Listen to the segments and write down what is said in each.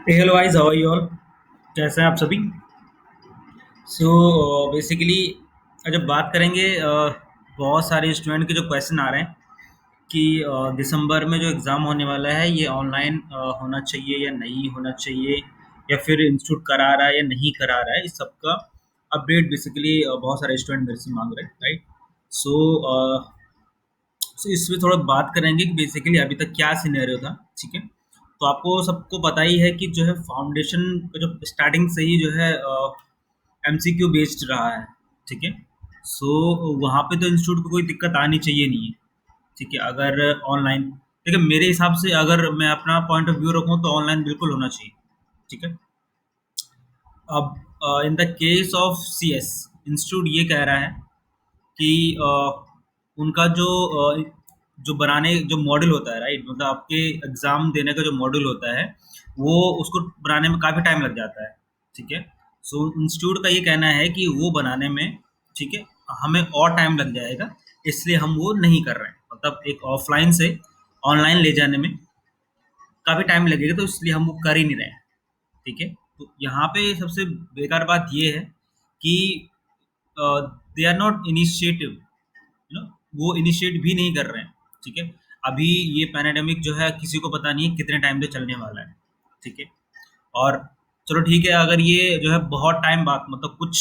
Hello guys, how are you all? कैसे हैं आप सभी? सो बेसिकली जब बात करेंगे, बहुत सारे स्टूडेंट के जो क्वेश्चन आ रहे हैं कि दिसंबर में जो एग्ज़ाम होने वाला है ये ऑनलाइन होना चाहिए या नहीं होना चाहिए, या फिर इंस्टीट्यूट करा रहा है या नहीं करा रहा है, इस सब का अपडेट बेसिकली बहुत सारे स्टूडेंट मेरे से मांग रहे हैं, राइट? सो इसमें थोड़ा बात करेंगे कि बेसिकली अभी तक क्या सिनेरियो था। ठीक है, तो आपको सबको पता ही है कि जो है फाउंडेशन का जो स्टार्टिंग से ही जो है एमसीक्यू बेस्ड रहा है। ठीक है, सो वहाँ पे तो इंस्टीट्यूट को कोई दिक्कत आनी चाहिए नहीं है। ठीक है, अगर ऑनलाइन, देखिए मेरे हिसाब से अगर मैं अपना पॉइंट ऑफ व्यू रखूँ तो ऑनलाइन बिल्कुल होना चाहिए। ठीक है, अब in the case of CS, institute ये कह रहा है कि उनका जो बनाने जो मॉडल होता है, राइट, मतलब आपके एग्जाम देने का जो मॉडल होता है वो उसको बनाने में काफ़ी टाइम लग जाता है। ठीक है, सो इंस्टीट्यूट का ये कहना है कि वो बनाने में, ठीक है, हमें और टाइम लग जाएगा, इसलिए हम वो नहीं कर रहे हैं। मतलब एक ऑफलाइन से ऑनलाइन ले जाने में काफ़ी टाइम लगेगा, तो इसलिए हम वो कर ही नहीं रहे हैं। ठीक है, तो यहाँ पे सबसे बेकार बात ये है कि they are not initiative, you know, वो इनिशिएट भी नहीं कर रहे हैं। ठीक है, अभी ये पैनेडेमिक जो है किसी को पता नहीं है कितने टाइम से चलने वाला है। ठीक है, और चलो ठीक है, अगर ये जो है बहुत टाइम बाद, मतलब कुछ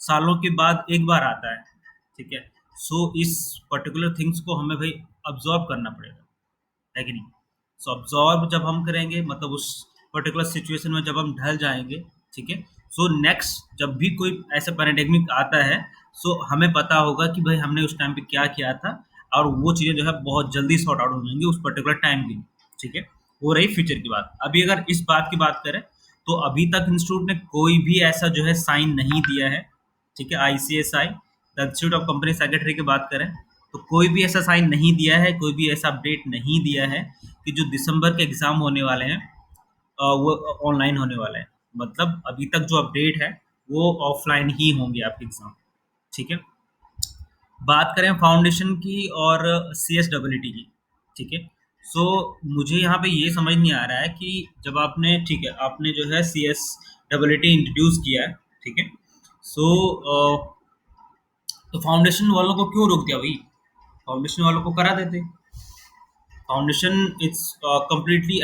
सालों के बाद एक बार आता है, ठीक है, सो इस पर्टिकुलर थिंग्स को हमें भाई अब्जॉर्ब करना पड़ेगा, है कि नहीं? सो अब्जॉर्ब जब हम करेंगे, मतलब उस पर्टिकुलर सिचुएशन में जब हम ढल जाएंगे, ठीक है, सो नेक्स्ट जब भी कोई ऐसा पैराडिग्मिक आता है, सो हमें पता होगा कि भाई हमने उस टाइम पे क्या किया था, और वो चीज़ें जो है बहुत जल्दी सॉर्ट आउट हो जाएंगी उस पर्टिकुलर टाइम के लिए। ठीक है, वो रही फ्यूचर की बात। अभी अगर इस बात की बात करें, तो अभी तक इंस्टीट्यूट ने कोई भी ऐसा जो है साइन नहीं दिया है। ठीक है, ICSI, the institute of company secretary की बात करें, तो कोई भी ऐसा साइन नहीं दिया है, कोई भी ऐसा अपडेट नहीं दिया है कि जो दिसंबर के एग्ज़ाम होने वाले हैं वो ऑनलाइन होने वाले हैं। मतलब अभी तक जो अपडेट है वो ऑफलाइन ही होंगे आपके एग्ज़ाम। ठीक है, बात करें फाउंडेशन की और सी एस डब्ल्यू की। ठीक है, सो मुझे यहाँ पे ये समझ नहीं आ रहा है कि जब आपने, ठीक है, आपने जो है सी एस डब्ल्यू इंट्रोड्यूस किया है, ठीक है, सो तो फाउंडेशन वालों को क्यों रोक दिया भाई? फाउंडेशन वालों को करा देते। Foundation it's completely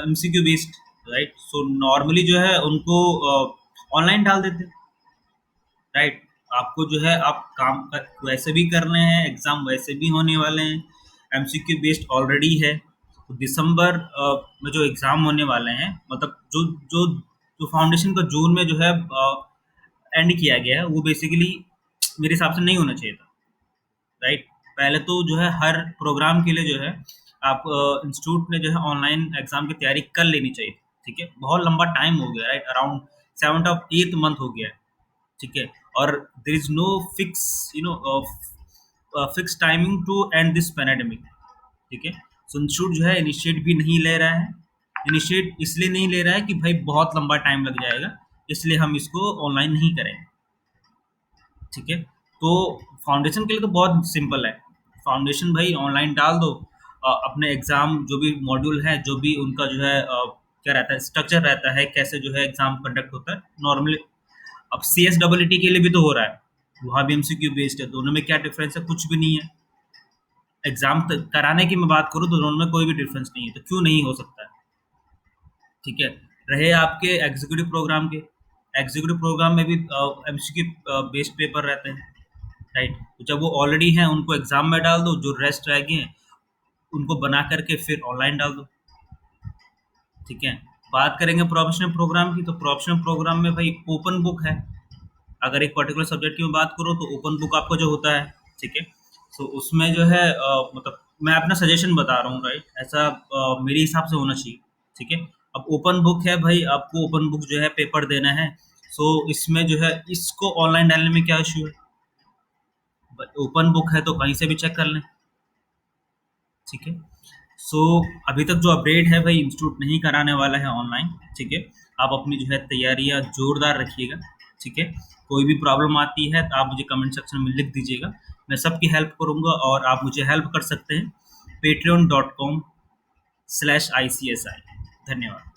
MCQ based, right? So normally जो है उनको ऑनलाइन डाल देते, राइट? आपको जो है आप वैसे भी कर रहे हैं, एग्जाम वैसे भी होने वाले हैं, एमसीक्यू बेस्ड ऑलरेडी है। तो दिसंबर में जो एग्जाम होने वाले हैं, मतलब जो जो जो फाउंडेशन का जून में जो है एंड किया गया है, वो बेसिकली मेरे हिसाब से नहीं होना चाहिए था, राइट? पहले तो जो है हर प्रोग्राम के लिए जो है आप इंस्टीट्यूट ने जो है ऑनलाइन एग्जाम की तैयारी कर लेनी चाहिए थी। ठीक है, बहुत लंबा टाइम हो गया, right? Around 7th of 8th month हो गया है। ठीक है, और there is no fix, you know, fix timing to end this pandemic. ठीक है, सो इंस्टीट्यूट जो है इनिशिएट भी नहीं ले रहा है। इनिशिएट इसलिए नहीं ले रहा है कि भाई बहुत लंबा टाइम लग जाएगा, इसलिए हम इसको ऑनलाइन नहीं करेंगे। ठीक है, तो फाउंडेशन के लिए तो बहुत सिंपल है। फाउंडेशन भाई ऑनलाइन डाल दो, अपने एग्ज़ाम जो भी मॉड्यूल है, जो भी उनका जो है क्या रहता है, स्ट्रक्चर रहता है, कैसे जो है एग्ज़ाम कंडक्ट होता है नॉर्मली। अब सी एस डबल के लिए भी तो हो रहा है, वहाँ भी एमसीक्यू बेस्ड है, दोनों में क्या डिफरेंस है? कुछ भी नहीं है। एग्ज़ाम कराने की मैं बात करूँ तो दोनों में कोई भी डिफरेंस नहीं है, तो क्यों नहीं हो सकता है? ठीक है, रहे आपके एग्जीक्यूटिव प्रोग्राम के, एग्जीक्यूटिव प्रोग्राम में भी एमसीक्यू बेस्ड पेपर रहते हैं, राइट? तो जब वो ऑलरेडी हैं उनको एग्जाम में डाल दो, जो रेस्ट रह गए हैं उनको बना करके फिर ऑनलाइन डाल दो। ठीक है, बात करेंगे प्रोफेशनल प्रोग्राम की, तो प्रोफेशनल प्रोग्राम में भाई ओपन बुक है। अगर एक पर्टिकुलर सब्जेक्ट की मैं बात करूँ तो ओपन बुक आपका जो होता है, ठीक है, सो उसमें जो है मतलब मैं अपना सजेशन बता रहा हूँ, राइट? ऐसा मेरे हिसाब से होना चाहिए। ठीक है, अब ओपन बुक है भाई, आपको ओपन बुक जो है पेपर देना है, सो इसमें जो है इसको ऑनलाइन डालने में क्या इश्यू है? ओपन बुक है तो कहीं से भी चेक कर लें। ठीक है, सो अभी तक जो अपडेट है भाई, इंस्टीट्यूट नहीं कराने वाला है ऑनलाइन। ठीक है, आप अपनी जो है तैयारियां जोरदार रखिएगा। ठीक है, कोई भी प्रॉब्लम आती है तो आप मुझे कमेंट सेक्शन में लिख दीजिएगा, मैं सबकी हेल्प करूंगा, और आप मुझे हेल्प कर सकते हैं patreon.com/ICSI। धन्यवाद।